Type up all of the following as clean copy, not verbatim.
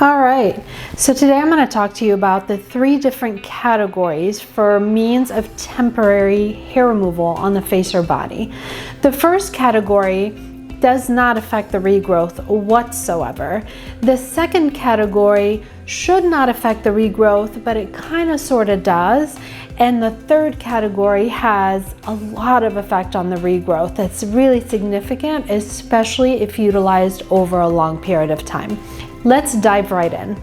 All right, so today I'm going to talk to you about the 3 different categories for means of temporary hair removal on the face or body. The first category does not affect the regrowth whatsoever. The second category should not affect the regrowth, but it kind of sort of does. And the third category has a lot of effect on the regrowth. It's really significant, especially if utilized over a long period of time. Let's dive right in.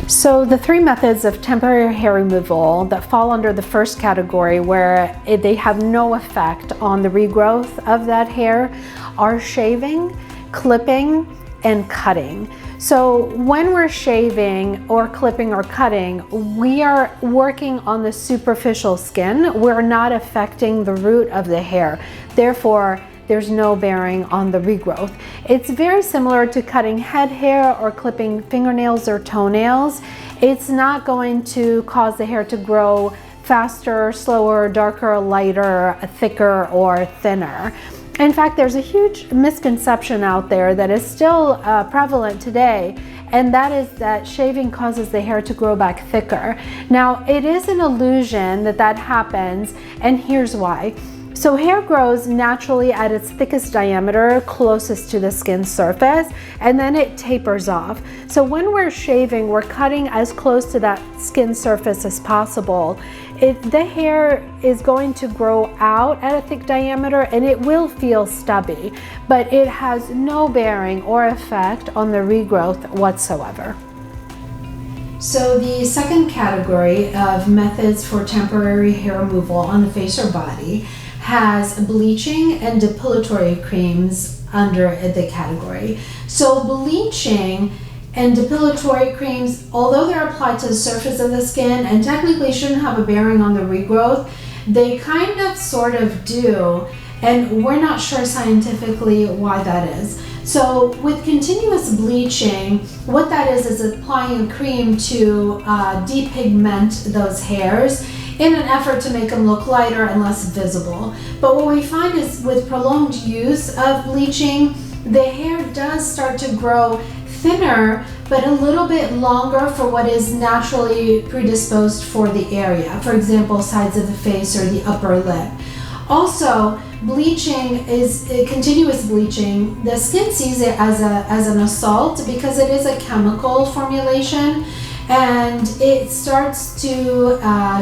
So the 3 methods of temporary hair removal that fall under the first category, where they have no effect on the regrowth of that hair, are shaving, clipping, and cutting. So when we're shaving or clipping or cutting, we are working on the superficial skin. We're not affecting the root of the hair. Therefore, there's no bearing on the regrowth. It's very similar to cutting head hair or clipping fingernails or toenails. It's not going to cause the hair to grow faster, slower, darker, lighter, thicker, or thinner. In fact, there's a huge misconception out there that is still prevalent today, and that is that shaving causes the hair to grow back thicker. Now, it is an illusion that that happens, and here's why. So hair grows naturally at its thickest diameter closest to the skin surface, and then it tapers off. So when we're shaving, we're cutting as close to that skin surface as possible. The hair is going to grow out at a thick diameter, and it will feel stubby, but it has no bearing or effect on the regrowth whatsoever. So the second category of methods for temporary hair removal on the face or body has bleaching and depilatory creams under the category. So bleaching and depilatory creams, although they're applied to the surface of the skin and technically shouldn't have a bearing on the regrowth, they kind of sort of do, and we're not sure scientifically why that is. So with continuous bleaching, what that is applying a cream to depigment those hairs in an effort to make them look lighter and less visible. But what we find is with prolonged use of bleaching, the hair does start to grow thinner, but a little bit longer for what is naturally predisposed for the area. For example, sides of the face or the upper lip. Also, bleaching is continuous bleaching. The skin sees it as an assault because it is a chemical formulation, and it starts to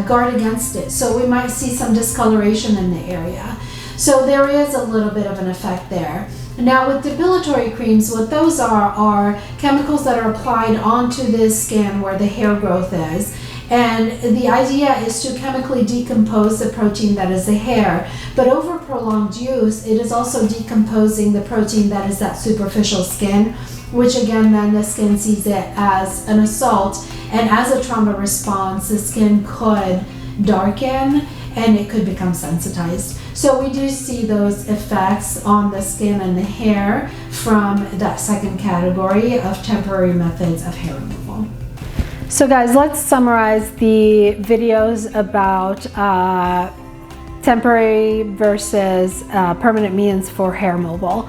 guard against it. So we might see some discoloration in the area. So there is a little bit of an effect there. Now with depilatory creams, what those are chemicals that are applied onto the skin where the hair growth is. And the idea is to chemically decompose the protein that is the hair. But over prolonged use, it is also decomposing the protein that is that superficial skin, which again, then the skin sees it as an assault. And as a trauma response, the skin could darken and it could become sensitized. So we do see those effects on the skin and the hair from that second category of temporary methods of hair removal. So guys, let's summarize the videos about temporary versus permanent means for hair removal.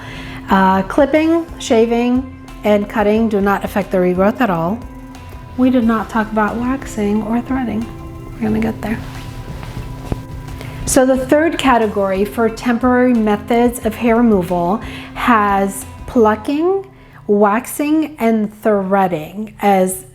Clipping, shaving, and cutting do not affect the regrowth at all. We did not talk about waxing or threading. We're gonna get there. So the third category for temporary methods of hair removal has plucking, waxing, and threading as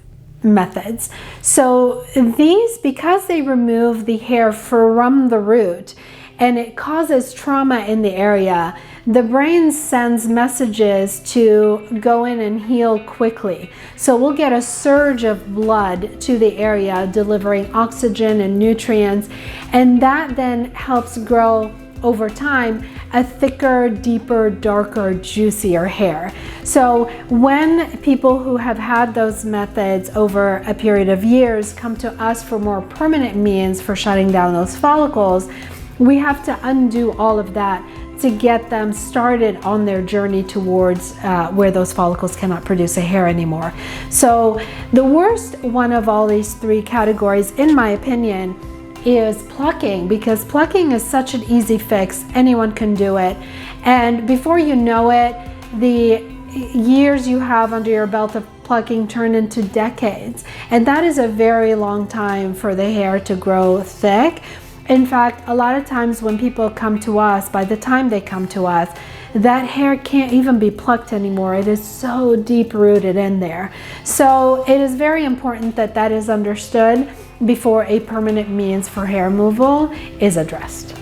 methods. So these, because they remove the hair from the root and it causes trauma in the area, the brain sends messages to go in and heal quickly. So we'll get a surge of blood to the area, delivering oxygen and nutrients, and that then helps grow over time a thicker, deeper, darker, juicier hair. So when people who have had those methods over a period of years come to us for more permanent means for shutting down those follicles, we have to undo all of that to get them started on their journey towards where those follicles cannot produce a hair anymore. So the worst one of all these 3 categories, in my opinion, is plucking, because plucking is such an easy fix. Anyone can do it, and before you know it, the years you have under your belt of plucking turn into decades. And that is a very long time for the hair to grow thick. In fact, a lot of times when people come to us, by the time they come to us, that hair can't even be plucked anymore. It is so deep rooted in there. So it is very important that that is understood before a permanent means for hair removal is addressed.